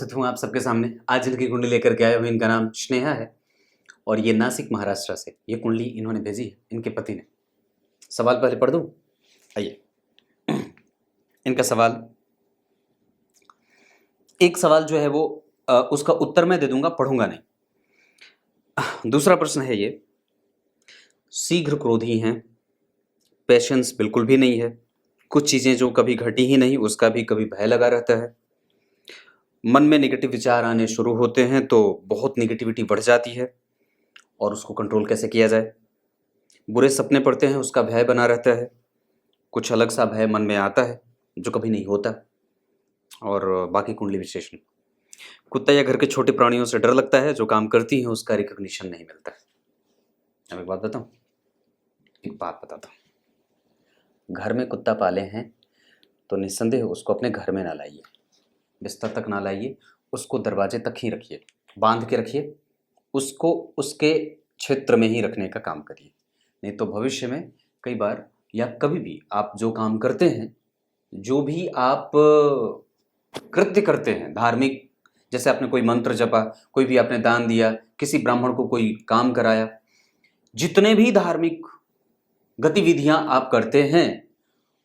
उपस्थित हूँ आप सबके सामने। आज जिनकी कुंडली लेकर के आए हुए, इनका नाम स्नेहा है और ये नासिक महाराष्ट्र से ये कुंडली इन्होंने भेजी है इनके पति ने। सवाल पहले पढ़ दूँ? आइए, इनका सवाल, एक सवाल जो है वो उसका उत्तर मैं दे दूंगा, पढ़ूंगा नहीं। दूसरा प्रश्न है ये, शीघ्र क्रोधी हैं, पेशेंस बिल्कुल भी नहीं है, कुछ चीज़ें जो कभी घटी ही नहीं उसका भी कभी भय लगा रहता है, मन में नेगेटिव विचार आने शुरू होते हैं तो बहुत नेगेटिविटी बढ़ जाती है और उसको कंट्रोल कैसे किया जाए, बुरे सपने पड़ते हैं उसका भय बना रहता है, कुछ अलग सा भय मन में आता है जो कभी नहीं होता। और बाकी कुंडली विशेषण, कुत्ता या घर के छोटे प्राणियों से डर लगता है, जो काम करती हैं उसका रिकॉग्निशन नहीं मिलता है। अब एक बात बताता हूँ, घर में कुत्ता पाले हैं तो निस्संदेह उसको अपने घर में ना लाइए, बिस्तर तक ना लाइए, उसको दरवाजे तक ही रखिए, बांध के रखिए, उसको उसके क्षेत्र में ही रखने का काम करिए। नहीं तो भविष्य में कई बार या कभी भी आप जो काम करते हैं, जो भी आप कृत्य करते हैं धार्मिक, जैसे आपने कोई मंत्र जपा, कोई भी आपने दान दिया, किसी ब्राह्मण को कोई काम कराया, जितने भी धार्मिक गतिविधियां आप करते हैं,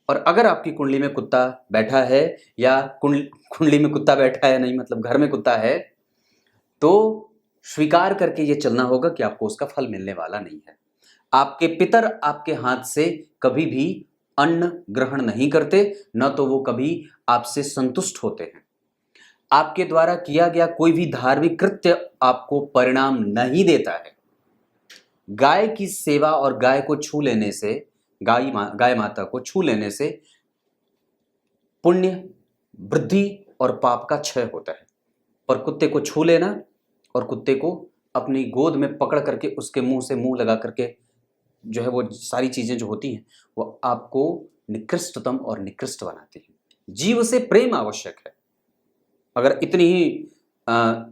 और अगर आपकी कुंडली में कुत्ता बैठा है या कुंडली में कुत्ता बैठा है, नहीं मतलब घर में कुत्ता है, तो स्वीकार करके ये चलना होगा कि आपको उसका फल मिलने वाला नहीं है। आपके पितर आपके हाथ से कभी भी अन्न ग्रहण नहीं करते, न तो वो कभी आपसे संतुष्ट होते हैं। आपके द्वारा किया गया कोई भी धार्मिक कृत्य आपको परिणाम नहीं देता है। गाय की सेवा और गाय को छू लेने से, गाय माता को छू लेने से पुण्य, वृद्धि और पाप का क्षय होता है। और कुत्ते को छू लेना और कुत्ते को अपनी गोद में पकड़ करके उसके मुंह से मुंह लगा करके जो है वो सारी चीजें जो होती हैं वो आपको निकृष्टतम और निकृष्ट बनाती हैं। जीव से प्रेम आवश्यक है। अगर इतनी ही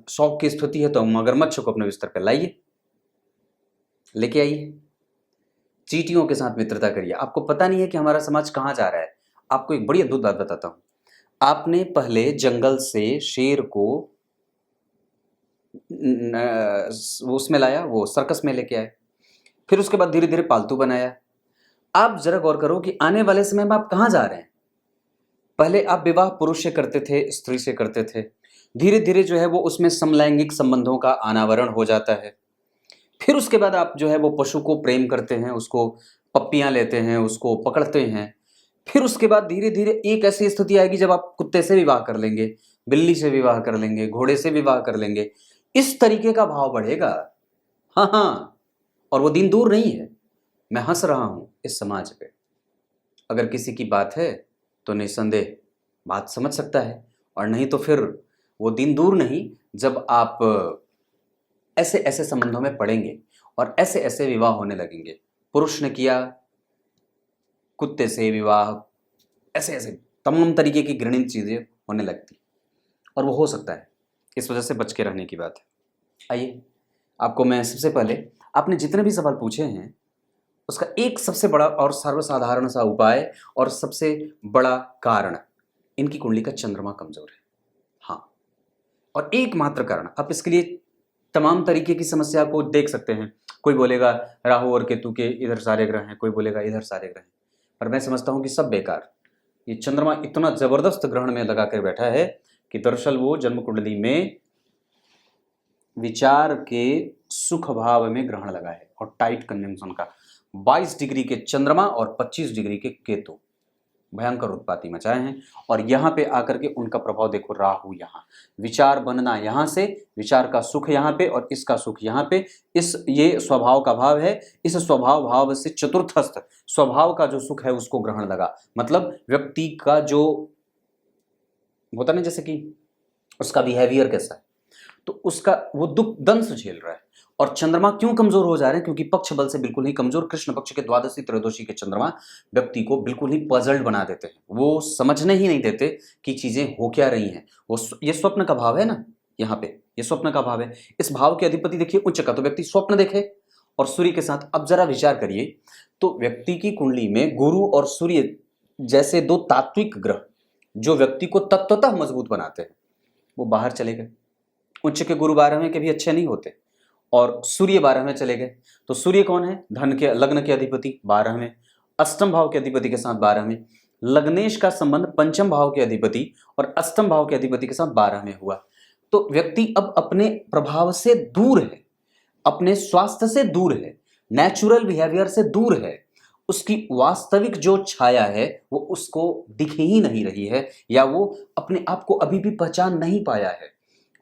शौक की स्थिति है तो मगरमच्छ को अपने बिस्तर पर लाइए, लेके आइए, चींटियों के साथ मित्रता करिए। आपको पता नहीं है कि हमारा समाज कहाँ जा रहा है। आपको एक बड़ी अद्भुत बात बताता हूँ। आपने पहले जंगल से शेर को उसमें लाया, वो सर्कस में लेके आए, फिर उसके बाद धीरे धीरे पालतू बनाया। आप जरा गौर करो कि आने वाले समय में आप कहाँ जा रहे हैं। पहले आप विवाह पुरुष से करते थे, स्त्री से करते थे, धीरे धीरे जो है वो उसमें समलैंगिक संबंधों का अनावरण हो जाता है। फिर उसके बाद आप जो है वो पशु को प्रेम करते हैं, उसको पप्पियां लेते हैं, उसको पकड़ते हैं। फिर उसके बाद धीरे धीरे एक ऐसी स्थिति आएगी जब आप कुत्ते से विवाह कर लेंगे, बिल्ली से विवाह कर लेंगे, घोड़े से विवाह कर लेंगे। इस तरीके का भाव बढ़ेगा। हाँ हाँ, और वो दिन दूर नहीं है। मैं हंस रहा हूं इस समाज पे। अगर किसी की बात है तो निस्संदेह बात समझ सकता है, और नहीं तो फिर वो दिन दूर नहीं जब आप ऐसे ऐसे संबंधों में पड़ेंगे और ऐसे ऐसे विवाह होने लगेंगे। पुरुष ने किया कुत्ते से विवाह, ऐसे ऐसे तमाम तरीके की घृणित चीजें होने लगती, और वो हो सकता है। इस वजह से बच के रहने की बात है। आइए, आपको मैं सबसे पहले, आपने जितने भी सवाल पूछे हैं उसका एक सबसे बड़ा और सर्वसाधारण सा उपाय और सबसे बड़ा कारण, इनकी कुंडली का चंद्रमा कमजोर है। हाँ, और एकमात्र कारण। आप इसके लिए तमाम तरीके की समस्या को देख सकते हैं। कोई बोलेगा राहु और केतु के इधर सारे ग्रह हैं, कोई बोलेगा इधर सारे ग्रह हैं, पर मैं समझता हूं कि सब बेकार। ये चंद्रमा इतना जबरदस्त ग्रहण में लगा कर बैठा है कि दरअसल वो जन्म कुंडली में विचार के सुख भाव में ग्रहण लगा है, और टाइट कंजंक्शन का 22 डिग्री के चंद्रमा और 25 डिग्री के केतु भयंकर उत्पाती मचाए हैं। और यहाँ पे आकर के उनका प्रभाव देखो, राहु यहाँ, विचार बनना यहाँ से, विचार का सुख यहाँ पे और इसका सुख यहाँ पे। ये स्वभाव का भाव है। इस स्वभाव भाव से चतुर्थस्थ स्वभाव का जो सुख है उसको ग्रहण लगा। मतलब व्यक्ति का जो होता ना, जैसे कि उसका बिहेवियर कैसा है, तो उसका वो दुख दंश झेल रहा है। और चंद्रमा क्यों कमजोर हो जा रहे हैं? क्योंकि पक्ष बल से बिल्कुल ही कमजोर, कृष्ण पक्ष के द्वादशी त्रयोदशी के चंद्रमा व्यक्ति को बिल्कुल ही पजल्ड बना देते हैं। वो समझने ही नहीं देते कि चीजें हो क्या रही हैं। वो ये स्वप्न का भाव है ना, यहाँ पे ये स्वप्न का भाव है। इस भाव के अधिपति देखिए उच्च का, तो व्यक्ति स्वप्न देखे और सूर्य के साथ। अब जरा विचार करिए, तो व्यक्ति की कुंडली में गुरु और सूर्य जैसे दो तात्विक ग्रह जो व्यक्ति को तत्वतः मजबूत बनाते हैं, वो बाहर चले गए। उच्च के गुरु 12वें के भी अच्छे नहीं होते, और सूर्य 12वें चले गए। तो सूर्य कौन है? धन के, लग्न के अधिपति, 12वें, अष्टम भाव के अधिपति के साथ 12वें। लग्नेश का संबंध पंचम भाव के अधिपति और अष्टम भाव के अधिपति के साथ 12वें हुआ। तो व्यक्ति अब अपने प्रभाव से दूर है, अपने स्वास्थ्य से दूर है, नेचुरल बिहेवियर से दूर है, उसकी वास्तविक जो छाया है वो उसको दिख ही नहीं रही है, या वो अपने आप को अभी भी पहचान नहीं पाया है।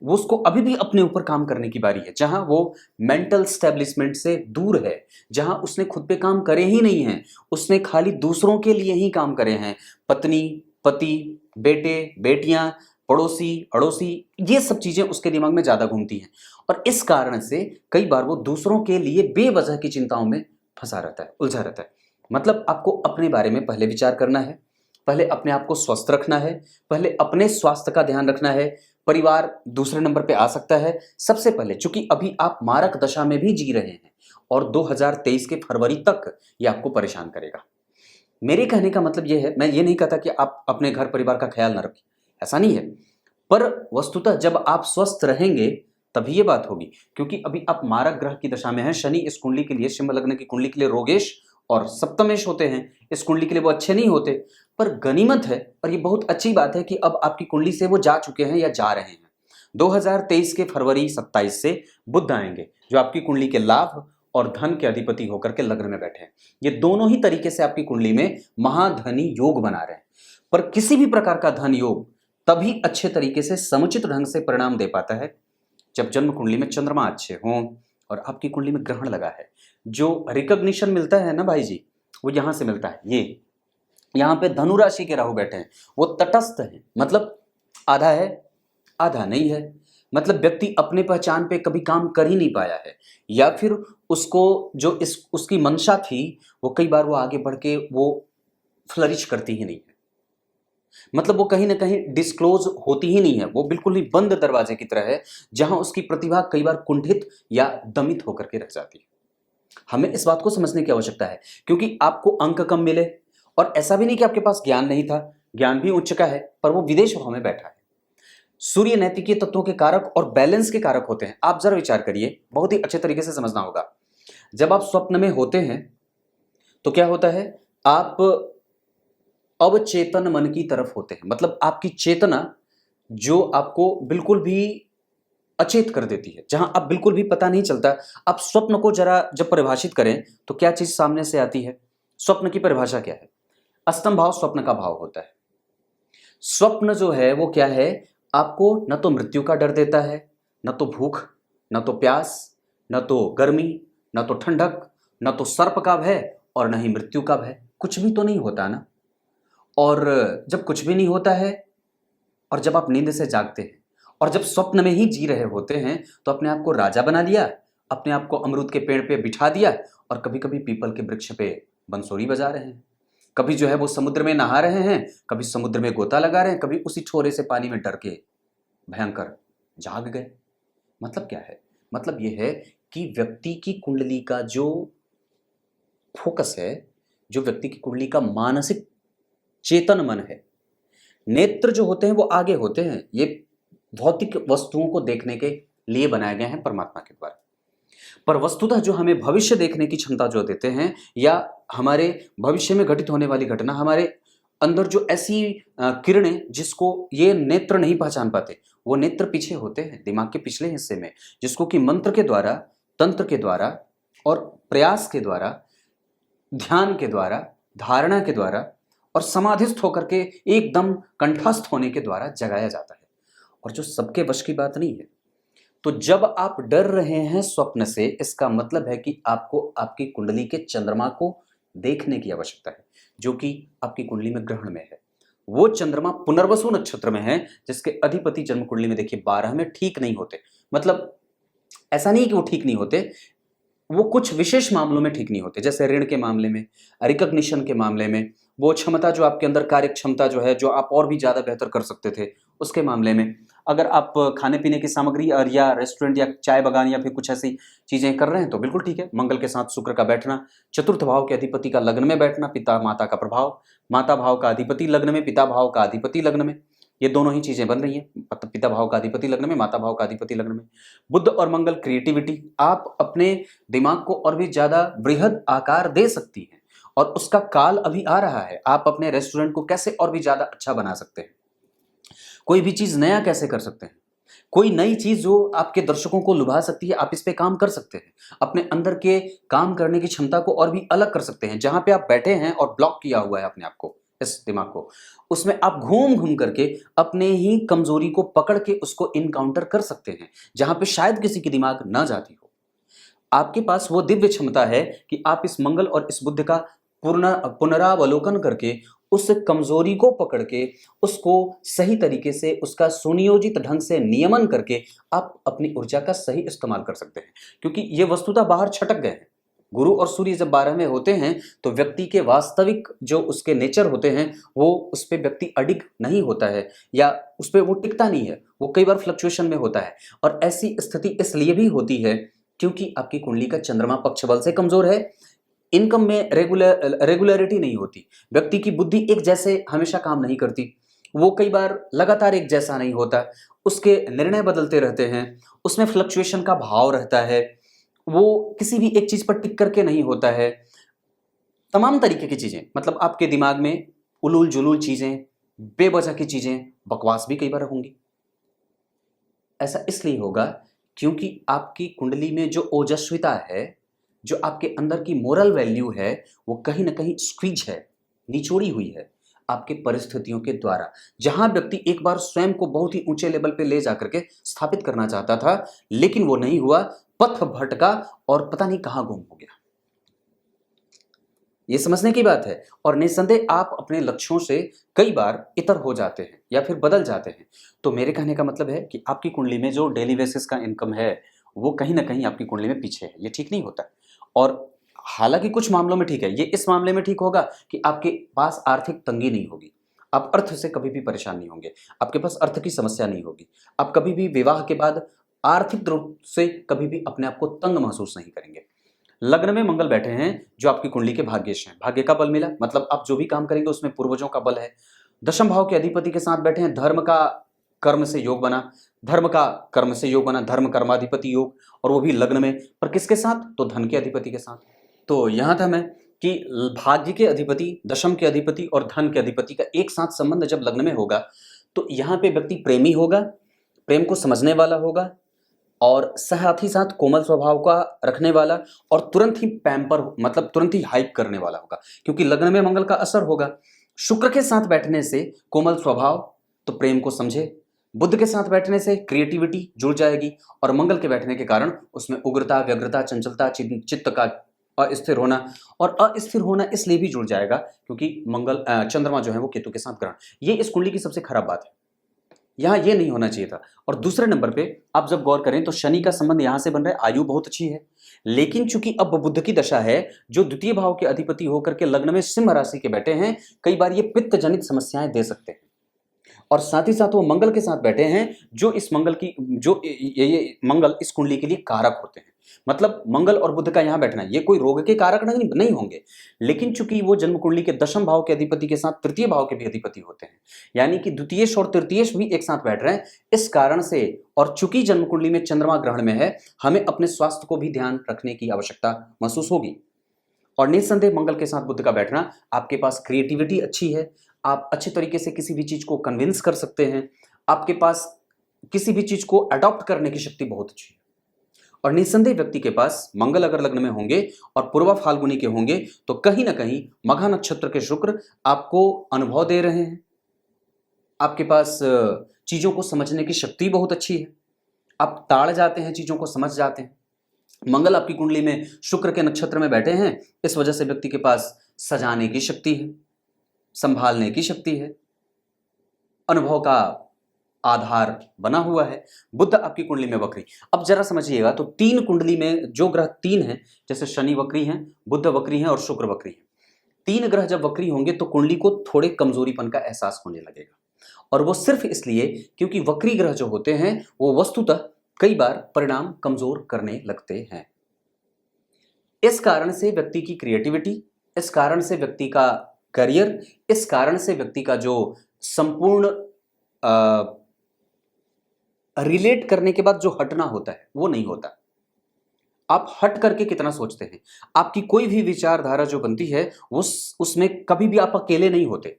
वो उसको अभी भी अपने ऊपर काम करने की बारी है, जहां वो मेंटल स्टैब्लिशमेंट से दूर है, जहां उसने खुद पे काम करे ही नहीं है, उसने खाली दूसरों के लिए ही काम करे हैं। पत्नी, पति, बेटे, बेटियां, पड़ोसी, अड़ोसी, ये सब चीजें उसके दिमाग में ज्यादा घूमती हैं, और इस कारण से कई बार वो दूसरों के लिए बेवजह की चिंताओं में फंसा रहता है, उलझा रहता है। मतलब आपको अपने बारे में पहले विचार करना है, पहले अपने आप को स्वस्थ रखना है, पहले अपने स्वास्थ्य का ध्यान रखना है। परिवार दूसरे नंबर पे आ सकता है सबसे पहले, क्योंकि अभी आप मारक दशा में भी जी रहे हैं, और 2023 के फरवरी तक ये आपको परेशान करेगा। मेरे कहने का मतलब ये है, मैं ये नहीं कहता कि आप अपने घर परिवार का ख्याल ना रखें, ऐसा नहीं है, पर वस्तुतः जब आप स्वस्थ रहेंगे तभी ये बात होगी, क्योंकि अभी आप मारक ग्रह की दशा में हैं। शनि इस कुंडली के लिए, सिंह लग्न की कुंडली के लिए रोगेश और सप्तमेश होते हैं, इस कुंडली के लिए वो अच्छे नहीं होते, पर गनीमत है और ये बहुत अच्छी बात है कि अब आपकी कुंडली से वो जा चुके हैं या जा रहे हैं। 2023 के फरवरी 27 से बुध आएंगे, जो आपकी कुंडली के लाभ और धन के अधिपति होकर के लग्न में बैठे हैं। ये दोनों ही तरीके से आपकी कुंडली में महाधनी योग बना रहे हैं, पर किसी भी प्रकार का धन योग तभी अच्छे तरीके से समुचित ढंग से परिणाम दे पाता है जब जन्म कुंडली में चंद्रमा अच्छे हों और आपकी कुंडली में ग्रहण लगा है। जो रिकॉग्निशन मिलता है ना भाई जी, वो यहां से मिलता है। ये यहां पे धनु राशि के राहु बैठे हैं, वो तटस्थ हैं, मतलब आधा है आधा नहीं है। मतलब व्यक्ति अपने पहचान पे कभी काम कर ही नहीं पाया है, या फिर उसको जो इस उसकी मंशा थी वो कई बार वो आगे बढ़ के वो फ्लरिश करती ही नहीं है। मतलब वो कहीं ना कहीं डिस्क्लोज होती ही नहीं है, वो बिल्कुल ही बंद दरवाजे की तरह है, जहां उसकी प्रतिभा कई बार कुंठित या दमित होकर के रह जाती है। हमें इस बात को समझने की आवश्यकता है, क्योंकि आपको अंक कम मिले, और ऐसा भी नहीं कि आपके पास ज्ञान नहीं था, ज्ञान भी उच्च का है, पर वो विदेश भाव में बैठा है। सूर्य नैतिकीय तत्वों के कारक और बैलेंस के कारक होते हैं। आप जरा विचार करिए, बहुत ही अच्छे तरीके से समझना होगा। जब आप स्वप्न में होते हैं तो क्या होता है, आप अवचेतन मन की तरफ होते हैं, मतलब आपकी चेतना जो आपको बिल्कुल भी अचेत कर देती है, जहां आप बिल्कुल भी पता नहीं चलता। आप स्वप्न को जरा जब परिभाषित करें तो क्या चीज सामने से आती है? स्वप्न की परिभाषा क्या है? अष्टम भाव स्वप्न का भाव होता है। स्वप्न जो है वो क्या है, आपको न तो मृत्यु का डर देता है, न तो भूख, न तो प्यास, न तो गर्मी, न तो ठंडक, न तो सर्प का भय, और न ही मृत्यु का भय। कुछ भी तो नहीं होता ना। और जब कुछ भी नहीं होता है, और जब आप नींद से जागते हैं और जब स्वप्न में ही जी रहे होते हैं, तो अपने आप को राजा बना लिया, अपने आप को अमरूद के पेड़ पे बिठा दिया, और कभी कभी पीपल के वृक्ष पे बंसुरी बजा रहे हैं, कभी जो है वो समुद्र में नहा रहे हैं, कभी समुद्र में गोता लगा रहे हैं, कभी उसी छोरे से पानी में डर के भयंकर जाग गए। मतलब क्या है? मतलब यह है कि व्यक्ति की कुंडली का जो फोकस है, जो व्यक्ति की कुंडली का मानसिक चेतन मन है, नेत्र जो होते हैं वो आगे होते हैं। ये भौतिक वस्तुओं को देखने के लिए बनाए गए हैं परमात्मा के द्वारा, पर वस्तुतः जो हमें भविष्य देखने की क्षमता जो देते हैं, या हमारे भविष्य में घटित होने वाली घटना, हमारे अंदर जो ऐसी किरणें जिसको ये नेत्र नहीं पहचान पाते, वो नेत्र पीछे होते हैं दिमाग के पिछले हिस्से में, जिसको कि मंत्र के द्वारा, तंत्र के द्वारा और प्रयास के द्वारा, ध्यान के द्वारा, धारणा के द्वारा और समाधिस्थ होकर के एकदम कंठस्थ होने के द्वारा जगाया जाता है, और जो सबके वश की बात नहीं है। तो जब आप डर रहे हैं स्वप्न से, इसका मतलब है कि आपको आपकी कुंडली के चंद्रमा को देखने की आवश्यकता है, जो कि आपकी कुंडली में ग्रहण में है। वो चंद्रमा पुनर्वसु नक्षत्र में है, जिसके अधिपति जन्म कुंडली में देखिए 12 में ठीक नहीं होते। मतलब ऐसा नहीं कि वो ठीक नहीं होते, वो कुछ विशेष मामलों में ठीक नहीं होते, जैसे ऋण के मामले में, रिकॉग्निशन के मामले में, वो क्षमता जो आपके अंदर, कार्य क्षमता जो है, जो आप और भी ज्यादा बेहतर कर सकते थे, उसके मामले में। अगर आप खाने पीने की सामग्री और या रेस्टोरेंट या चाय बागान या फिर कुछ ऐसी चीजें कर रहे हैं तो बिल्कुल ठीक है। मंगल के साथ शुक्र का बैठना, चतुर्थ भाव के अधिपति का लग्न में बैठना, पिता माता का प्रभाव, माता भाव का अधिपति लग्न में, पिता भाव का अधिपति लग्न में, ये दोनों ही चीजें बन रही हैं, मतलब पिता भाव का अधिपति लग्न में, माता भाव का अधिपति लग्न में। बुध और मंगल क्रिएटिविटी, आप अपने दिमाग को और भी ज्यादा बृहद आकार दे सकती हैं और उसका काल अभी आ रहा है। आप अपने रेस्टोरेंट को कैसे और भी ज्यादा अच्छा बना सकते हैं, कोई भी चीज नया कैसे कर सकते हैं, कोई नई चीज जो आपके दर्शकों को लुभा सकती है, आप इस पे काम कर सकते हैं। अपने अंदर के काम करने की क्षमता को और भी अलग कर सकते हैं। जहां पे आप बैठे हैं और ब्लॉक किया हुआ है अपने आप को, इस दिमाग को, उसमें आप घूम घूम करके अपने ही कमजोरी को पकड़ के उसको इनकाउंटर कर सकते हैं, जहां पे शायद किसी की दिमाग ना जाती हो। आपके पास वो दिव्य क्षमता है कि आप इस मंगल और इस बुध का पुनरावलोकन करके उस कमजोरी को पकड़ के उसको सही तरीके से, उसका सुनियोजित ढंग से नियमन करके आप अपनी ऊर्जा का सही इस्तेमाल कर सकते हैं। क्योंकि ये वस्तुतः बाहर छटक गए हैं। गुरु और सूर्य जब 12 में होते हैं तो व्यक्ति के वास्तविक जो उसके नेचर होते हैं वो उस पर व्यक्ति अडिग नहीं होता है, या उस पर वो टिकता नहीं है, वो कई बार फ्लक्चुएशन में होता है। और ऐसी स्थिति इसलिए भी होती है क्योंकि आपकी कुंडली का चंद्रमा पक्ष बल से कमजोर है, इनकम में रेगुलरिटी नहीं होती, व्यक्ति की बुद्धि एक जैसे हमेशा काम नहीं करती, वो कई बार लगातार एक जैसा नहीं होता, उसके निर्णय बदलते रहते हैं, उसमें फ्लक्चुएशन का भाव रहता है, वो किसी भी एक चीज पर टिक करके नहीं होता है। तमाम तरीके की चीजें, मतलब आपके दिमाग में उलूल जुलूल चीजें, बेवजह की चीजें, बकवास भी कई बार होंगी। ऐसा इसलिए होगा क्योंकि आपकी कुंडली में जो ओजस्विता है, जो आपके अंदर की मोरल वैल्यू है, वो कहीं ना कहीं स्क्वीज है, निचोड़ी हुई है आपके परिस्थितियों के द्वारा। जहां व्यक्ति एक बार स्वयं को बहुत ही ऊंचे लेवल पे ले जाकर के स्थापित करना चाहता था, लेकिन वो नहीं हुआ, पथ भटका और पता नहीं कहां गुम हो गया। ये समझने की बात है। और निस्संदेह आप अपने लक्ष्यों से कई बार इतर हो जाते हैं या फिर बदल जाते हैं। तो मेरे कहने का मतलब है कि आपकी कुंडली में जो डेली बेसिस का इनकम है वो कहीं ना कहीं आपकी कुंडली में पीछे है, ये ठीक नहीं होता। और हालांकि कुछ मामलों में ठीक है, ये इस मामले में ठीक होगा कि आपके पास आर्थिक तंगी नहीं होगी, आप अर्थ से कभी भी परेशान नहीं होंगे, आपके पास अर्थ की समस्या नहीं होगी, आप कभी भी विवाह के बाद आर्थिक रूप से कभी भी अपने आप को तंग महसूस नहीं करेंगे। लग्न में मंगल बैठे हैं जो आपकी कुंडली के भाग्येश हैं, भाग्य का बल मिला, मतलब आप जो भी काम करेंगे उसमें पूर्वजों का बल है। दशम भाव के अधिपति के साथ बैठे हैं, धर्म का कर्म से योग बना, धर्म का कर्म से योग बना, धर्म कर्माधिपति योग, और वो भी लग्न में, पर किसके साथ? तो धन के अधिपति के साथ। तो यहां था मैं कि भाग्य के अधिपति, दशम के अधिपति और धन के अधिपति का एक साथ संबंध जब लग्न में होगा तो यहां पे व्यक्ति प्रेमी होगा, प्रेम को समझने वाला होगा, और साथ ही साथ कोमल स्वभाव का रखने वाला, और तुरंत ही पैम्पर, मतलब तुरंत ही हाइप करने वाला होगा, क्योंकि लग्न में मंगल का असर होगा। शुक्र के साथ बैठने से कोमल स्वभाव, तो प्रेम को समझे, बुध के साथ बैठने से क्रिएटिविटी जुड़ जाएगी, और मंगल के बैठने के कारण उसमें उग्रता, व्यग्रता, चंचलता, चित्त का अस्थिर होना, और अस्थिर होना इसलिए भी जुड़ जाएगा क्योंकि मंगल चंद्रमा जो है वो केतु के साथ ग्रहण, ये इस कुंडली की सबसे खराब बात है। यहाँ ये नहीं होना चाहिए था। और दूसरे नंबर पे आप जब गौर करें तो शनि का संबंध यहां से बन रहा है, आयु बहुत अच्छी है, लेकिन चूंकि अब बुध की दशा है जो द्वितीय भाव के अधिपति होकर के लग्न में सिंह राशि के बैठे हैं, कई बार ये पित्त जनित समस्याएं दे सकते हैं। और साथ ही साथ वो मंगल के साथ बैठे हैं जो इस मंगल की, जो ये मंगल इस कुंडली के लिए कारक होते हैं। मतलब मंगल और बुध का यहां बैठना, ये कोई रोग के कारक नहीं होंगे, लेकिन चूंकि वो जन्म कुंडली के दशम भाव के अधिपति के साथ तृतीय भाव के भी अधिपति होते हैं, यानी कि द्वितीयेश और तृतीयेश भी एक साथ बैठ रहे हैं, इस कारण से, और चूंकि जन्म कुंडली में चंद्रमा ग्रहण में है, हमें अपने स्वास्थ्य को भी ध्यान रखने की आवश्यकता महसूस होगी। और निस्संदेह मंगल के साथ बुध का बैठना, आपके पास क्रिएटिविटी अच्छी है, आप अच्छे तरीके से किसी भी चीज को कन्विंस कर सकते हैं, आपके पास किसी भी चीज को अडॉप्ट करने की शक्ति बहुत अच्छी है। और निस्संदेह व्यक्ति के पास मंगल अगर लग्न में होंगे और पूर्वा फाल्गुनी के होंगे तो कहीं ना कहीं मघा नक्षत्र के शुक्र आपको अनुभव दे रहे हैं, आपके पास चीजों को समझने की शक्ति बहुत अच्छी है, आप ताड़ जाते हैं, चीजों को समझ जाते हैं। मंगल आपकी कुंडली में शुक्र के नक्षत्र में बैठे हैं, इस वजह से व्यक्ति के पास सजाने की शक्ति है, संभालने की शक्ति है, अनुभव का आधार बना हुआ है। बुध आपकी कुंडली में वक्री। अब जरा समझिएगा, तो तीन कुंडली में जो ग्रह तीन हैं, जैसे शनि वक्री हैं, बुध वक्री हैं और शुक्र वक्री हैं, तीन ग्रह जब वक्री होंगे तो कुंडली को थोड़े कमजोरीपन का एहसास होने लगेगा, और वो सिर्फ इसलिए क्योंकि वक्री ग्रह जो होते हैं वो वस्तुतः कई बार परिणाम कमजोर करने लगते हैं। इस कारण से व्यक्ति की क्रिएटिविटी, इस कारण से व्यक्ति का करियर, इस कारण से व्यक्ति का जो संपूर्ण रिलेट करने के बाद जो हटना होता है वो नहीं होता। आप हट करके कितना सोचते हैं, आपकी कोई भी विचारधारा जो बनती है उसमें कभी भी आप अकेले नहीं होते,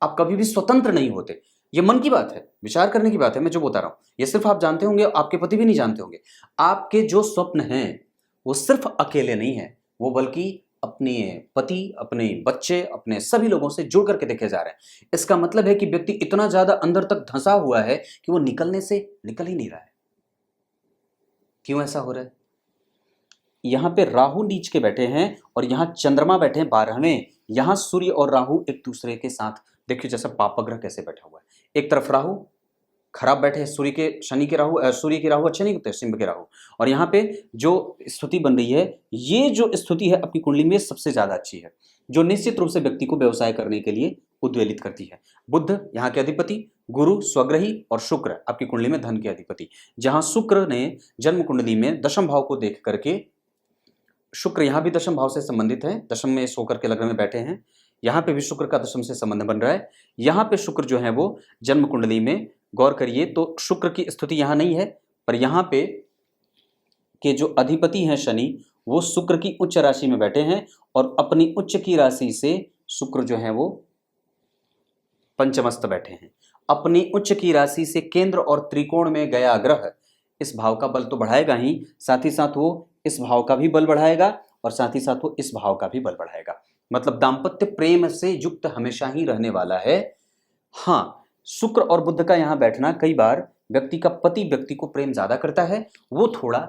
आप कभी भी स्वतंत्र नहीं होते। ये मन की बात है, विचार करने की बात है। मैं जो बता रहा हूं ये सिर्फ आप जानते होंगे, आपके पति भी नहीं जानते होंगे। आपके जो स्वप्न हैं वो सिर्फ अकेले नहीं है, वो बल्कि अपने पति, अपने बच्चे, अपने सभी लोगों से जुड़ करके देखे जा रहे हैं। इसका मतलब है कि व्यक्ति इतना ज्यादा अंदर तक धंसा हुआ है कि वो निकलने से निकल ही नहीं रहा है। क्यों ऐसा हो रहा है? यहां पे राहु नीच के बैठे हैं और यहां चंद्रमा बैठे हैं 12वें। यहां सूर्य और राहु एक दूसरे के साथ, देखिए जैसा पापग्रह कैसे बैठा हुआ है। एक तरफ राहु खराब बैठे हैं, सूर्य के शनि के राहु, सूर्य के राहु अच्छे नहीं होते, सिंह के राहु। और यहाँ पे जो स्थिति बन रही है, ये जो स्थिति है अपनी कुंडली में सबसे ज्यादा अच्छी है, जो निश्चित रूप से व्यक्ति को व्यवसाय करने के लिए उद्वेलित करती है। बुध यहाँ के अधिपति, गुरु स्वग्रही और शुक्र आपकी कुंडली में धन के अधिपति। जहां शुक्र ने जन्म कुंडली में दशम भाव को देख करके, शुक्र यहाँ भी दशम भाव से संबंधित है, दशम में होकर के लग्न में बैठे हैं। यहाँ पे भी शुक्र का दशम से संबंध बन रहा है। यहाँ पे शुक्र जो है वो जन्म कुंडली में गौर करिए तो शुक्र की स्थिति यहाँ नहीं है, पर यहाँ पे के जो अधिपति हैं शनि, वो शुक्र की उच्च राशि में बैठे हैं और अपनी उच्च की राशि से शुक्र जो है वो पंचमस्त बैठे हैं। अपनी उच्च की राशि से केंद्र और त्रिकोण में गया ग्रह इस भाव का बल तो बढ़ाएगा ही, साथ ही साथ वो इस भाव का भी बल बढ़ाएगा और साथ ही साथ वो इस भाव का भी बल बढ़ाएगा। मतलब दाम्पत्य प्रेम से युक्त हमेशा ही रहने वाला है। हाँ, शुक्र और बुध का यहाँ बैठना, कई बार व्यक्ति का पति व्यक्ति को प्रेम ज्यादा करता है, वो थोड़ा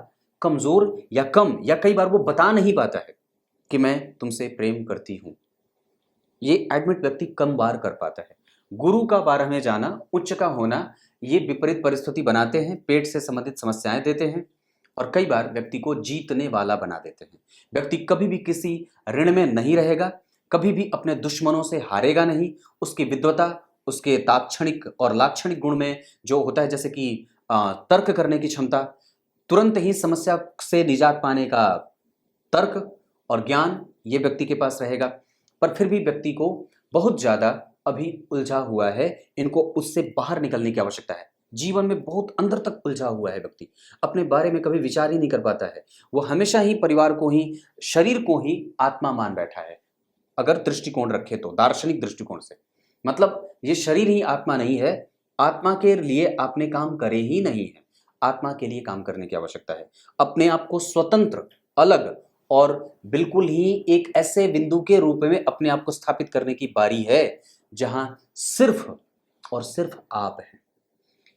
कमजोर या कम, या कई बार वो बता नहीं पाता है कि मैं तुमसे प्रेम करती हूं। ये एडमिट व्यक्ति कम बार कर पाता है। गुरु का 12वें जाना, उच्च का होना, ये विपरीत परिस्थिति बनाते हैं, पेट से संबंधित समस्याएं देते हैं और कई बार व्यक्ति को जीतने वाला बना देते हैं। व्यक्ति कभी भी किसी ऋण में नहीं रहेगा, कभी भी अपने दुश्मनों से हारेगा नहीं। उसकी विद्वता, उसके तात्क्षणिक और लाक्षणिक गुण में जो होता है, जैसे कि तर्क करने की क्षमता, तुरंत ही समस्या से निजात पाने का तर्क और ज्ञान, ये व्यक्ति के पास रहेगा। पर फिर भी व्यक्ति को बहुत ज्यादा अभी उलझा हुआ है, इनको उससे बाहर निकलने की आवश्यकता है। जीवन में बहुत अंदर तक उलझा हुआ है व्यक्ति, अपने बारे में कभी विचार ही नहीं कर पाता है। वो हमेशा ही परिवार को ही, शरीर को ही आत्मा मान बैठा है। अगर दृष्टिकोण रखे तो दार्शनिक दृष्टिकोण से, मतलब ये शरीर ही आत्मा नहीं है, आत्मा के लिए आपने काम करे ही नहीं है, आत्मा के लिए काम करने की आवश्यकता है। अपने आप को स्वतंत्र, अलग और बिल्कुल ही एक ऐसे बिंदु के रूप में अपने आप को स्थापित करने की बारी है जहां सिर्फ और सिर्फ आप हैं।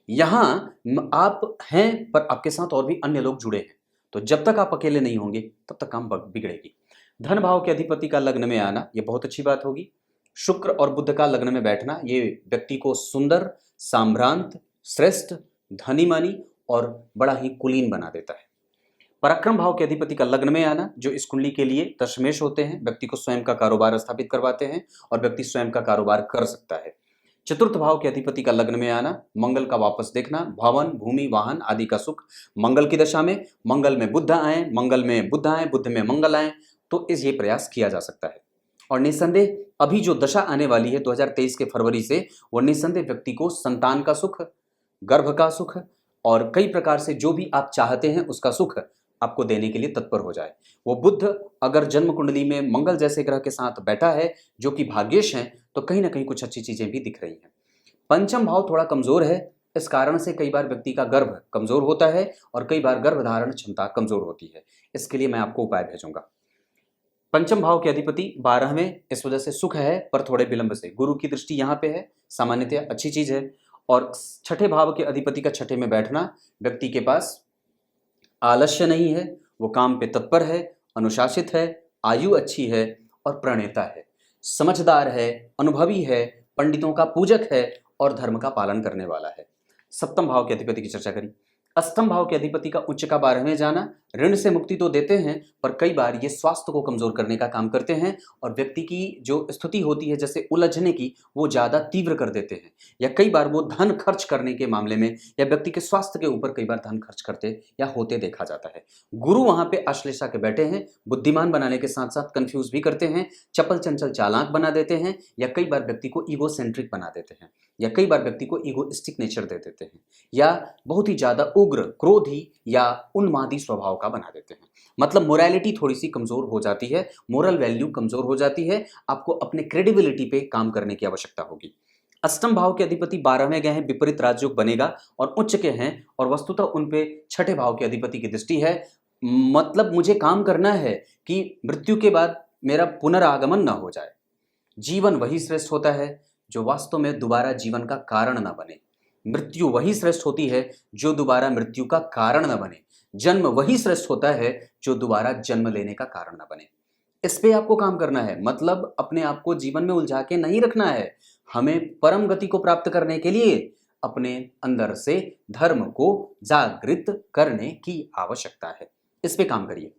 यहां आप हैं पर आपके साथ और भी अन्य लोग जुड़े हैं, तो जब तक आप अकेले नहीं होंगे तब तक काम बिगड़ेगी। धन भाव के अधिपति का लग्न में आना ये बहुत अच्छी बात होगी। शुक्र और बुध का लग्न में बैठना ये व्यक्ति को सुंदर, साम्रांत, श्रेष्ठ, धनी मानी और बड़ा ही कुलीन बना देता है। पराक्रम भाव के अधिपति का लग्न में आना, जो इस कुंडली के लिए दशमेश होते हैं, व्यक्ति को स्वयं का कारोबार स्थापित करवाते हैं और व्यक्ति स्वयं का कारोबार कर सकता है। चतुर्थ भाव के अधिपति का लग्न में आना, मंगल का वापस देखना, भवन, भूमि, वाहन आदि का सुख मंगल की दशा में, मंगल में बुध आए, मंगल में बुध आए, बुध में मंगल आए, तो इस ये प्रयास किया जा सकता है। और निस्संदेह अभी जो दशा आने वाली है 2023 के फरवरी से, वो निस्संदेह व्यक्ति को संतान का सुख, गर्भ का सुख और कई प्रकार से जो भी आप चाहते हैं उसका सुख आपको देने के लिए तत्पर हो जाए। वो बुध अगर जन्म कुंडली में मंगल जैसे ग्रह के साथ बैठा है, जो कि भाग्येश हैं, तो कहीं ना कहीं कुछ अच्छी चीजें भी दिख रही हैं। पंचम भाव थोड़ा कमजोर है, इस कारण से कई बार व्यक्ति का गर्भ कमजोर होता है और कई बार गर्भधारण क्षमता कमजोर होती है। इसके लिए मैं आपको उपाय भेजूंगा। पंचम भाव के अधिपति 12वें, इस वजह से सुख है पर थोड़े विलंब से। गुरु की दृष्टि यहाँ पे है, सामान्यतः अच्छी चीज है। और छठे भाव के अधिपति का छठे में बैठना, व्यक्ति के पास आलस्य नहीं है, वो काम पे तत्पर है, अनुशासित है, आयु अच्छी है और प्रणेता है, समझदार है, अनुभवी है, पंडितों का पूजक है और धर्म का पालन करने वाला है। सप्तम भाव के अधिपति की चर्चा करी। अष्टम भाव के अधिपति का उच्च का 12वें जाना ऋण से मुक्ति तो देते हैं, पर कई बार ये स्वास्थ्य को कमजोर करने का काम करते हैं और व्यक्ति की जो स्थिति होती है जैसे उलझने की, वो ज्यादा तीव्र कर देते हैं। या कई बार वो धन खर्च करने के मामले में या व्यक्ति के स्वास्थ्य के ऊपर कई बार धन खर्च करते या होते देखा जाता है। गुरु वहां पे आश्लेषा के बैठे हैं, बुद्धिमान बनाने के साथ साथ कंफ्यूज भी करते हैं, चपल चंचल चालाक बना देते हैं, या कई बार व्यक्ति को ईगोसेंट्रिक बना देते हैं, या कई बार व्यक्ति को ईगोइस्टिक नेचर दे देते हैं, या बहुत ही ज्यादा उग्र, क्रोधी या उन्मादी स्वभाव का बना देते हैं। मतलब मोरालिटी थोड़ी सी कमजोर हो जाती है, मोरल वैल्यू कमजोर हो जाती है, आपको अपने क्रेडिबिलिटी पे काम करने की आवश्यकता होगी। अष्टम भाव के अधिपति 12वें गए हैं, विपरीत राजयोग बनेगा और उच्च के हैं, और वस्तुतः उन पे छठे भाव के अधिपति की दृष्टि है। मतलब मुझे काम करना है कि मृत्यु के बाद मेरा पुनरागमन ना हो जाए। जीवन वही श्रेष्ठ होता है जो वास्तव में दोबारा जीवन का कारण ना बने। मृत्यु वही श्रेष्ठ होती है जो दोबारा मृत्यु का कारण न बने। जन्म वही श्रेष्ठ होता है जो दोबारा जन्म लेने का कारण न बने। इस पे आपको काम करना है। मतलब अपने आप को जीवन में उलझा के नहीं रखना है। हमें परम गति को प्राप्त करने के लिए अपने अंदर से धर्म को जागृत करने की आवश्यकता है। इस पे काम करिए।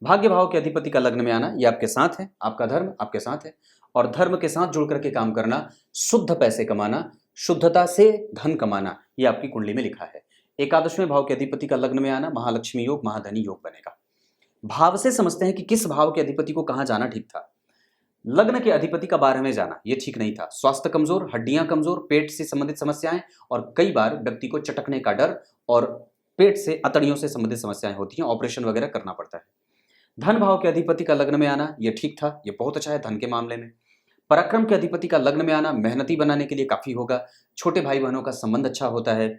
भाग्य भाव के अधिपति का लग्न में आना, ये आपके साथ है, आपका धर्म आपके साथ है, और धर्म के साथ जुड़ करके काम करना, शुद्ध पैसे कमाना, शुद्धता से धन कमाना, ये आपकी कुंडली में लिखा है। एकादशवें भाव के अधिपति का लग्न में आना, महालक्ष्मी योग, महाधनी योग बनेगा। भाव से समझते हैं कि किस भाव के अधिपति को कहां जाना ठीक था। लग्न के अधिपति का 12वें जाना ये ठीक नहीं था। स्वास्थ्य कमजोर, हड्डियां कमजोर, पेट से संबंधित समस्याएं, और कई बार व्यक्ति को चटकने का डर और पेट से अतड़ियों से संबंधित समस्याएं होती हैं, ऑपरेशन वगैरह करना पड़ता है। धन भाव के अधिपति का लग्न में आना ये ठीक था, ये बहुत अच्छा है धन के मामले में। पराक्रम के अधिपति का लग्न में आना मेहनती बनाने के लिए काफी होगा। छोटे भाई बहनों का संबंध अच्छा होता है।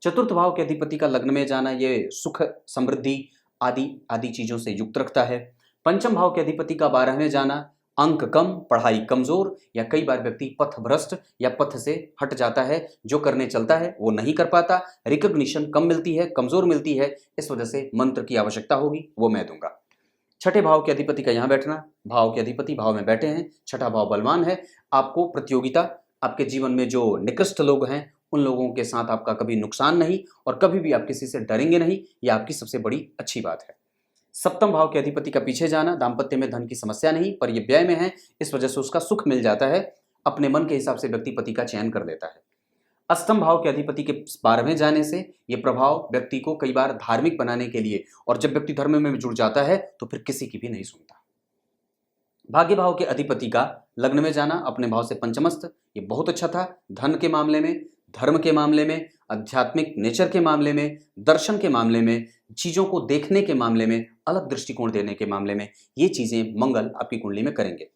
चतुर्थ भाव के अधिपति का लग्न में जाना ये सुख, समृद्धि आदि आदि चीजों से युक्त रखता है। पंचम भाव के अधिपति का 12वें जाना, अंक कम, पढ़ाई कमजोर, या कई बार व्यक्ति पथ भ्रष्ट या पथ से हट जाता है, जो करने चलता है वो नहीं कर पाता, रिकॉग्निशन कम मिलती है, कमजोर मिलती है, इस वजह से मंत्र की आवश्यकता होगी, वो मैं दूंगा। छठे भाव के अधिपति का यहाँ बैठना, भाव के अधिपति भाव में बैठे हैं, छठा भाव बलवान है। आपको प्रतियोगिता, आपके जीवन में जो निकृष्ट लोग हैं उन लोगों के साथ आपका कभी नुकसान नहीं, और कभी भी आप किसी से डरेंगे नहीं, यह आपकी सबसे बड़ी अच्छी बात है। सप्तम भाव के अधिपति का पीछे जाना, दाम्पत्य में धन की समस्या नहीं, पर यह व्यय में है, इस वजह से उसका सुख मिल जाता है। अपने मन के हिसाब से व्यक्ति पति का चयन कर लेता है। अष्टम भाव के अधिपति के 12वें जाने से यह प्रभाव व्यक्ति को कई बार धार्मिक बनाने के लिए, और जब व्यक्ति धर्म में जुड़ जाता है तो फिर किसी की भी नहीं सुनता। भाग्य भाव के अधिपति का लग्न में जाना, अपने भाव से पंचमस्त, ये बहुत अच्छा था। धन के मामले में, धर्म के मामले में, आध्यात्मिक नेचर के मामले में, दर्शन के मामले में, चीजों को देखने के मामले में, अलग दृष्टिकोण देने के मामले में, ये चीजें मंगल आपकी कुंडली में करेंगे।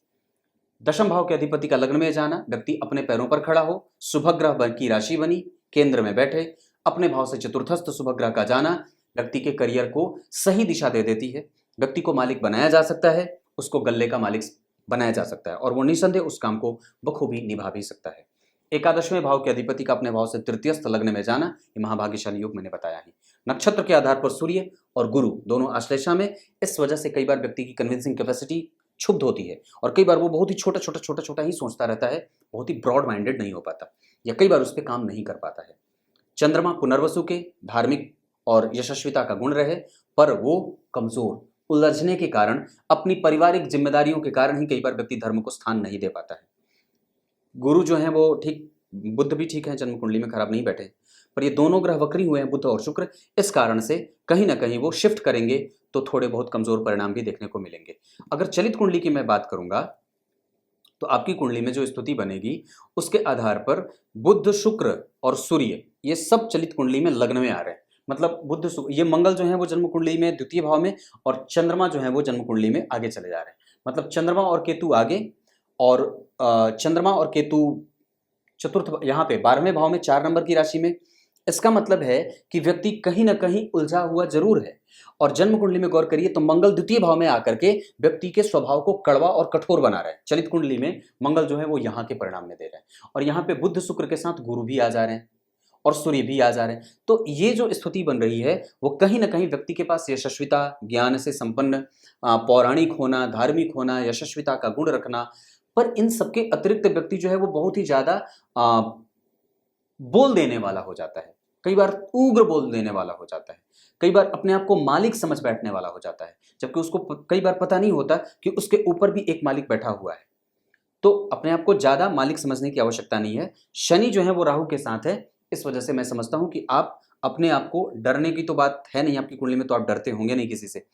दशम भाव के अधिपति का लग्न में जाना, व्यक्ति अपने पैरों पर खड़ा हो, शुभग्रह की राशि बनी, केंद्र में बैठे। अपने भाव से चतुर्थस्थ शुभग्रह का जाना व्यक्ति के करियर को सही दिशा दे देती है। व्यक्ति को मालिक बनाया जा सकता है, उसको गल्ले का मालिक बनाया जा सकता है, और वो निसंदेह उस काम को बखूबी निभा भी सकता है। एकादशवें भाव के अधिपति का अपने भाव से तृतीयस्थ लग्न में जाना, ये महाभाग्यशाली योग मैंने बताया है। नक्षत्र के आधार पर सूर्य और गुरु दोनों आश्लेषा में, इस वजह से कई बार व्यक्ति की कन्विंसिंग कैपेसिटी क्षुब्ध होती है, और कई बार वो बहुत ही छोटा ही सोचता रहता है, बहुत ही ब्रॉड माइंडेड नहीं हो पाता, या कई बार उस पर काम नहीं कर पाता है। चंद्रमा पुनर्वसु के धार्मिक और यशस्विता का गुण रहे, पर वो कमजोर, उलझने के कारण, अपनी पारिवारिक जिम्मेदारियों के कारण ही कई बार व्यक्ति धर्म को स्थान नहीं दे पाता है। गुरु जो है वो ठीक, बुध भी ठीक है, जन्म कुंडली में खराब नहीं बैठे, पर ये दोनों ग्रह वक्री हुए हैं, बुध और शुक्र, इस कारण से कहीं ना कहीं वो शिफ्ट करेंगे तो थोड़े बहुत कमजोर परिणाम भी देखने को मिलेंगे। अगर चलित कुंडली की मैं बात करूंगा तो आपकी कुंडली में जो स्थिति बनेगी उसके आधार पर बुध, शुक्र और सूर्य ये सब चलित कुंडली में लग्न में आ रहे हैं। मतलब बुध, ये मंगल जो है वो जन्म कुंडली में द्वितीय भाव में, और चंद्रमा जो है वो जन्म कुंडली में आगे चले जा रहे हैं। मतलब चंद्रमा और केतु आगे, और चंद्रमा और केतु चतुर्थ, यहाँ पे 12वें भाव में 4 नंबर की राशि में। इसका मतलब है कि व्यक्ति कहीं ना कहीं उलझा हुआ जरूर है, और जन्म कुंडली में गौर करिए तो मंगल द्वितीय भाव में आकर के व्यक्ति के स्वभाव को कड़वा और कठोर बना रहा है। चलित कुंडली में मंगल जो है वो यहाँ के परिणाम में दे रहा है, और यहाँ पे बुध शुक्र के साथ गुरु भी आ जा रहे हैं और सूर्य भी आ जा रहे हैं। तो ये जो स्थिति बन रही है वो कहीं ना कहीं व्यक्ति के पास यशस्विता, ज्ञान से संपन्न, पौराणिक होना, धार्मिक होना, यशस्विता का गुण रखना, पर इन सबके अतिरिक्त व्यक्ति जो है वो बहुत ही ज्यादा बोल देने वाला हो जाता है, कई बार उग्र बोल देने वाला हो जाता है, कई बार अपने आप को मालिक समझ बैठने वाला हो जाता है, जबकि उसको कई बार पता नहीं होता कि उसके ऊपर भी एक मालिक बैठा हुआ है। तो अपने आप को ज़्यादा मालिक समझने की आवश्यकता नहीं है। शनि जो है वो राहु के साथ है, इस वजह से मैं समझता हूँ कि आप अपने आप को, डरने की तो बात है नहीं आपकी कुंडली में, तो आप डरते होंगे नहीं किसी से,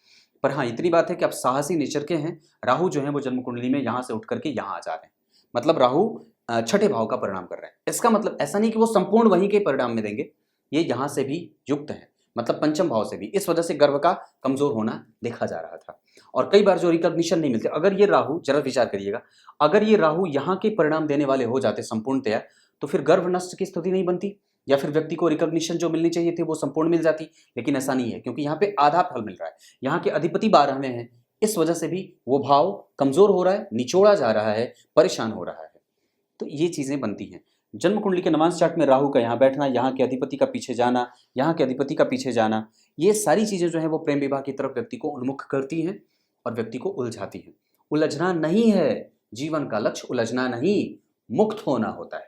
पर हाँ इतनी बात है कि आप साहसी नेचर के हैं। राहु जो है वो जन्म कुंडली में यहाँ से उठ करके यहाँ आ जा रहे हैं, मतलब राहु छठे भाव का परिणाम कर रहे हैं। इसका मतलब ऐसा नहीं कि वो संपूर्ण वहीं के परिणाम में देंगे, ये यहाँ से भी युक्त है, मतलब पंचम भाव से भी। इस वजह से गर्भ का कमजोर होना देखा जा रहा था। और कई बार जो रिकॉग्निशन नहीं मिलते, अगर ये राहु, जरा विचार करिएगा, अगर ये राहु यहाँ के परिणाम देने वाले हो जाते संपूर्णतया, तो फिर गर्भ नष्ट की स्थिति नहीं बनती, या फिर व्यक्ति को रिकॉग्निशन जो मिलनी चाहिए थी वो संपूर्ण मिल जाती। लेकिन ऐसा नहीं है, क्योंकि यहाँ पे आधा फल मिल रहा है, यहाँ के अधिपति 12 में है, इस वजह से भी वो भाव कमजोर हो रहा है, निचोड़ा जा रहा है, परेशान हो रहा है। तो ये चीजें बनती हैं। जन्म कुंडली के नवांश चार्ट में राहु का यहाँ बैठना, यहाँ के अधिपति का पीछे जाना, यहाँ के अधिपति का पीछे जाना, ये सारी चीजें जो है वो प्रेम विवाह की तरफ व्यक्ति को उन्मुख करती हैं और व्यक्ति को उलझाती हैं। उलझना नहीं है जीवन का लक्ष्य, उलझना नहीं, मुक्त होना होता है।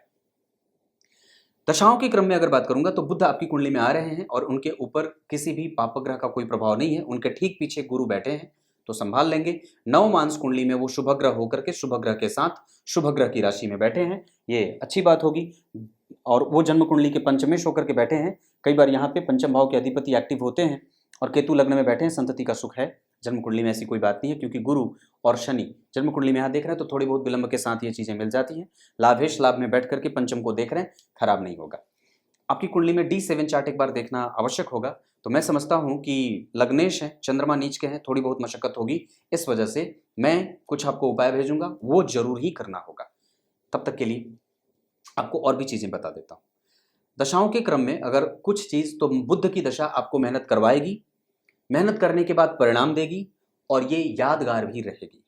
दशाओं के क्रम में अगर बात करूंगा तो बुध आपकी कुंडली में आ रहे हैं और उनके ऊपर किसी भी पापग्रह का कोई प्रभाव नहीं है, उनके ठीक पीछे गुरु बैठे हैं, तो संभाल लेंगे। नवमांस कुंडली में वो शुभग्रह होकर के शुभग्रह के साथ शुभग्रह की राशि में बैठे हैं, ये अच्छी बात होगी। और वो जन्म कुंडली के पंचमेश होकर के बैठे हैं, कई बार यहाँ पे पंचम भाव के अधिपति एक्टिव होते हैं और केतु लग्न में बैठे हैं, संतति का सुख है। जन्म कुंडली में ऐसी कोई बात नहीं है, क्योंकि गुरु और शनि जन्म कुंडली में यहाँ देख रहे हैं तो थोड़ी बहुत विलंब के साथ ये चीजें मिल जाती हैं। लाभेश लाभ में बैठ करके पंचम को देख रहे हैं, खराब नहीं होगा। आपकी कुंडली में D7 चार्ट एक बार देखना आवश्यक होगा। तो मैं समझता हूं कि लग्नेश है, चंद्रमा नीच के हैं, थोड़ी बहुत मशक्कत होगी, इस वजह से मैं कुछ आपको उपाय भेजूंगा, वो जरूर ही करना होगा। तब तक के लिए आपको और भी चीजें बता देता हूं। दशाओं के क्रम में अगर कुछ चीज, तो बुध की दशा आपको मेहनत करवाएगी, मेहनत करने के बाद परिणाम देगी और ये यादगार भी रहेगी।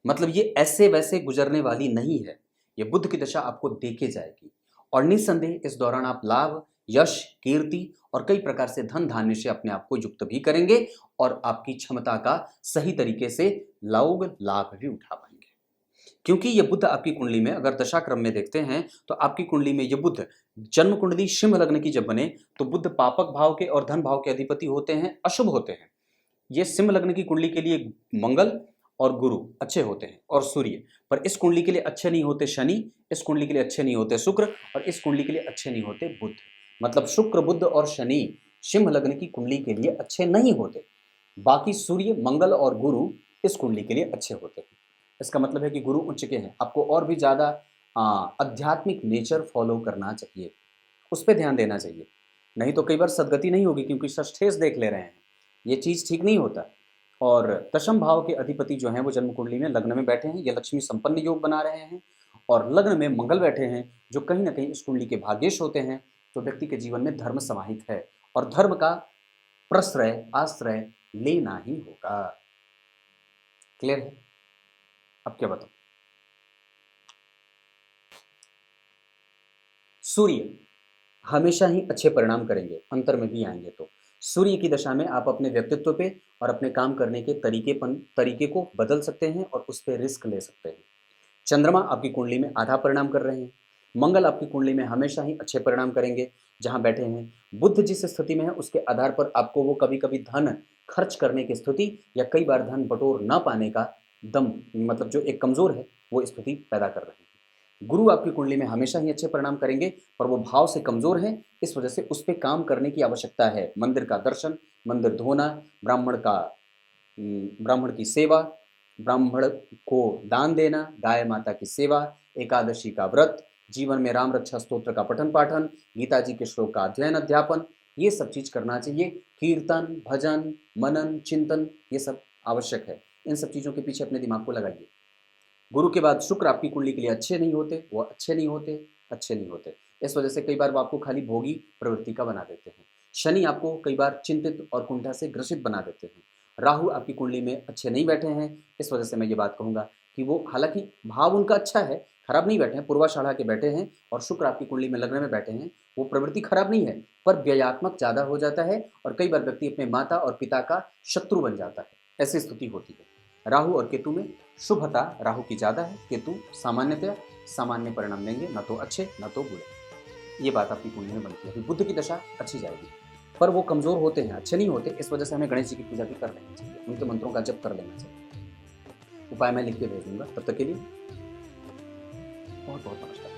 मतलब ये ऐसे वैसे गुजरने वाली नहीं है, ये बुध की दशा आपको देके जाएगी और निस्संदेह इस दौरान आप लाभ, यश, कीर्ति और कई प्रकार से धन धान्य से अपने आप को युक्त भी करेंगे और आपकी क्षमता का सही तरीके से लाभ भी उठा पाएंगे। क्योंकि ये बुध आपकी कुंडली में अगर दशा क्रम में देखते हैं तो आपकी कुंडली में ये बुध जन्म कुंडली सिंह लग्न की जब बने तो बुध पापक भाव के और धन भाव के अधिपति होते हैं, अशुभ होते हैं। ये सिंह लग्न की कुंडली के लिए मंगल और गुरु अच्छे होते हैं और सूर्य, पर इस कुंडली के लिए अच्छे नहीं होते शनि, इस कुंडली के लिए अच्छे नहीं होते शुक्र और इस कुंडली के लिए अच्छे नहीं होते बुध। मतलब शुक्र, बुध और शनि सिंह लग्न की कुंडली के लिए अच्छे नहीं होते, बाकी सूर्य, मंगल और गुरु इस कुंडली के लिए अच्छे होते हैं। इसका मतलब है कि गुरु उच्च के हैं, आपको और भी ज्यादा आध्यात्मिक नेचर फॉलो करना चाहिए, उस पर ध्यान देना चाहिए, नहीं तो कई बार सदगति नहीं होगी, क्योंकि षष्ठेश देख ले रहे हैं, ये चीज ठीक नहीं होता। और दशम भाव के अधिपति जो हैं वो जन्म कुंडली में लग्न में बैठे हैं, ये लक्ष्मी संपन्न योग बना रहे हैं और लग्न में मंगल बैठे हैं, जो कहीं ना कहीं इस कुंडली के भाग्येश होते हैं। तो व्यक्ति के जीवन में धर्म समाहित है और धर्म का प्रश्रय, आश्रय लेना ही होगा। क्लियर है? अब क्या बताऊं? सूर्य हमेशा ही अच्छे परिणाम करेंगे, अंतर में भी आएंगे। तो सूर्य की दशा में आप अपने व्यक्तित्व पे और अपने काम करने के तरीके को बदल सकते हैं और उस पर रिस्क ले सकते हैं। चंद्रमा आपकी कुंडली में आधा परिणाम कर रहे हैं, मंगल आपकी कुंडली में हमेशा ही अच्छे परिणाम करेंगे जहां बैठे हैं। बुध जिस स्थिति में है उसके आधार पर आपको वो कभी कभी धन खर्च करने की स्थिति या कई बार धन बटोर ना पाने का दम, मतलब जो एक कमजोर है वो स्थिति पैदा कर रहे हैं। गुरु आपकी कुंडली में हमेशा ही अच्छे परिणाम करेंगे, पर वो भाव से कमजोर है, इस वजह से उस पर काम करने की आवश्यकता है। मंदिर का दर्शन, मंदिर धोना, ब्राह्मण की सेवा, ब्राह्मण को दान देना, गाय माता की सेवा, एकादशी का व्रत, जीवन में राम रक्षा स्तोत्र का पठन पाठन, गीता जी के श्लोक का अध्ययन अध्यापन, ये सब चीज करना चाहिए। कीर्तन, भजन, मनन, चिंतन, ये सब आवश्यक है। इन सब चीजों के पीछे अपने दिमाग को लगाइए। गुरु के बाद शुक्र आपकी कुंडली के लिए अच्छे नहीं होते, वो अच्छे नहीं होते। इस वजह से कई बार वो आपको खाली भोगी प्रवृत्ति का बना देते हैं। शनि आपको कई बार चिंतित और कुंठा से ग्रसित बना देते हैं। राहु आपकी कुंडली में अच्छे नहीं बैठे हैं, इस वजह से मैं ये बात कहूंगा कि वो, हालांकि भाव उनका अच्छा है, खराब नहीं बैठे हैं, पूर्वाषाढ़ा के बैठे हैं और शुक्र आपकी कुंडली में लग्न में बैठे हैं, वो प्रवृत्ति खराब नहीं है, पर व्ययात्मक ज्यादा हो जाता है और कई बार व्यक्ति अपने माता और पिता का शत्रु बन जाता है, ऐसी स्थिति होती है। राहु और केतु में शुभता राहु की ज्यादा है, केतु सामान्यतया सामान्य परिणाम देंगे, न तो अच्छे न तो बुरे। ये बात आपकी कुंडली में बनती है। अभी बुध की दशा अच्छी जाएगी, पर वो कमज़ोर होते हैं, अच्छे नहीं होते, इस वजह से हमें गणेश जी की पूजा भी कर लेनी चाहिए, उनके मंत्रों का जप कर लेना चाहिए। उपाय मैं लिख के भेज दूँगा, तब तक के लिए बहुत बहुत नमस्कार।